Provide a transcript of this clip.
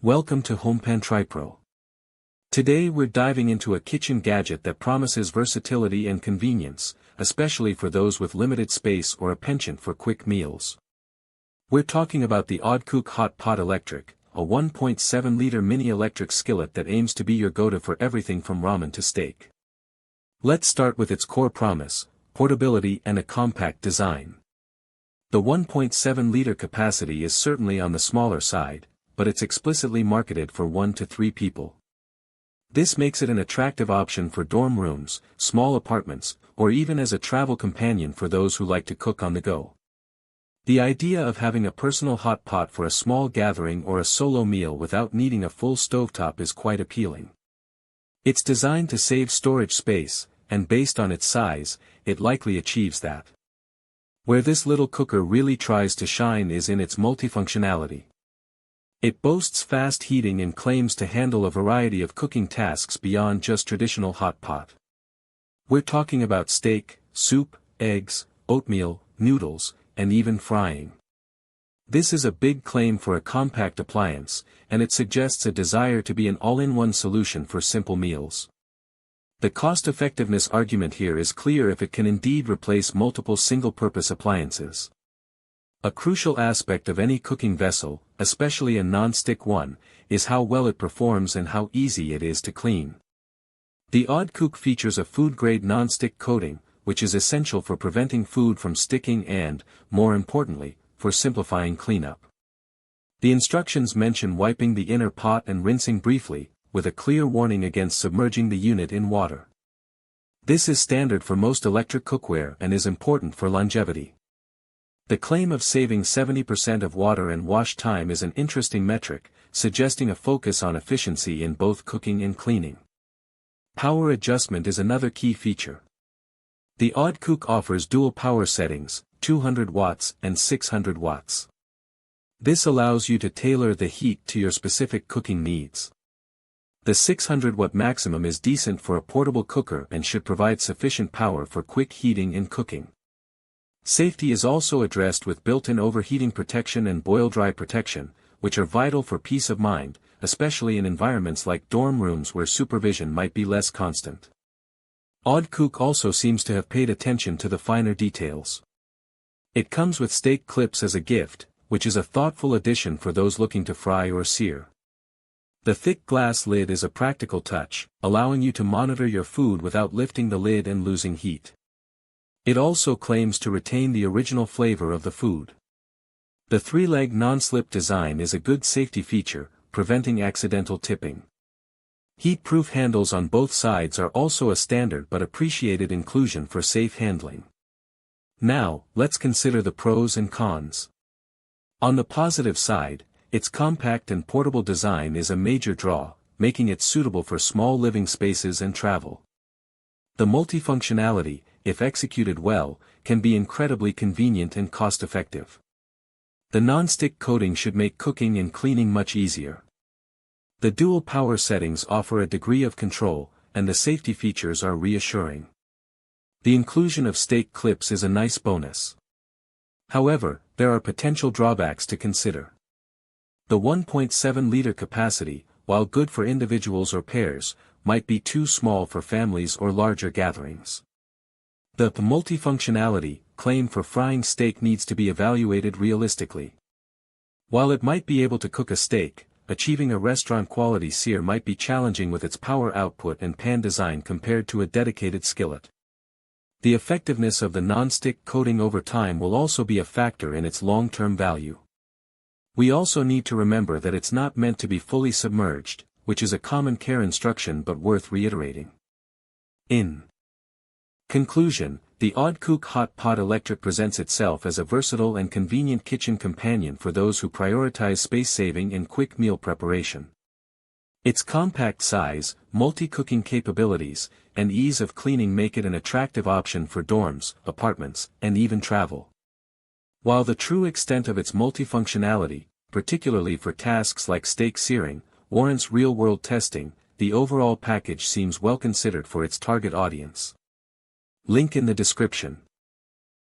Welcome to HomePan TriPro. Today we're diving into a kitchen gadget that promises versatility and convenience, especially for those with limited space or a penchant for quick meals. We're talking about the Audecook Hot Pot Electric, a 1.7-liter mini electric skillet that aims to be your go-to for everything from ramen to steak. Let's start with its core promise, portability and a compact design. The 1.7-liter capacity is certainly on the smaller side, but it's explicitly marketed for 1 to 3 people. This makes it an attractive option for dorm rooms, small apartments, or even as a travel companion for those who like to cook on the go. The idea of having a personal hot pot for a small gathering or a solo meal without needing a full stovetop is quite appealing. It's designed to save storage space, and based on its size, it likely achieves that. Where this little cooker really tries to shine is in its multifunctionality. It boasts fast heating and claims to handle a variety of cooking tasks beyond just traditional hot pot. We're talking about steak, soup, eggs, oatmeal, noodles, and even frying. This is a big claim for a compact appliance, and it suggests a desire to be an all-in-one solution for simple meals. The cost-effectiveness argument here is clear if it can indeed replace multiple single-purpose appliances. A crucial aspect of any cooking vessel, especially a non-stick one, is how well it performs and how easy it is to clean. The Audecook features a food-grade non-stick coating, which is essential for preventing food from sticking and, more importantly, for simplifying cleanup. The instructions mention wiping the inner pot and rinsing briefly, with a clear warning against submerging the unit in water. This is standard for most electric cookware and is important for longevity. The claim of saving 70% of water and wash time is an interesting metric, suggesting a focus on efficiency in both cooking and cleaning. Power adjustment is another key feature. The Audecook offers dual power settings, 200 watts and 600 watts. This allows you to tailor the heat to your specific cooking needs. The 600-watt maximum is decent for a portable cooker and should provide sufficient power for quick heating and cooking. Safety is also addressed with built-in overheating protection and boil-dry protection, which are vital for peace of mind, especially in environments like dorm rooms where supervision might be less constant. Audecook also seems to have paid attention to the finer details. It comes with steak clips as a gift, which is a thoughtful addition for those looking to fry or sear. The thick glass lid is a practical touch, allowing you to monitor your food without lifting the lid and losing heat. It also claims to retain the original flavor of the food. The 3-leg non-slip design is a good safety feature, preventing accidental tipping. Heat-proof handles on both sides are also a standard but appreciated inclusion for safe handling. Now, let's consider the pros and cons. On the positive side, its compact and portable design is a major draw, making it suitable for small living spaces and travel. The multifunctionality, if executed well, can be incredibly convenient and cost-effective. The non-stick coating should make cooking and cleaning much easier. The dual power settings offer a degree of control, and the safety features are reassuring. The inclusion of steak clips is a nice bonus. However, there are potential drawbacks to consider. The 1.7-liter capacity, while good for individuals or pairs, might be too small for families or larger gatherings. The multifunctionality claim for frying steak needs to be evaluated realistically. While it might be able to cook a steak, achieving a restaurant-quality sear might be challenging with its power output and pan design compared to a dedicated skillet. The effectiveness of the non-stick coating over time will also be a factor in its long-term value. We also need to remember that it's not meant to be fully submerged, which is a common care instruction but worth reiterating. In conclusion, the Audecook Hot Pot Electric presents itself as a versatile and convenient kitchen companion for those who prioritize space saving and quick meal preparation. Its compact size, multi-cooking capabilities, and ease of cleaning make it an attractive option for dorms, apartments, and even travel. While the true extent of its multifunctionality, particularly for tasks like steak searing, warrants real-world testing, the overall package seems well considered for its target audience. Link in the description.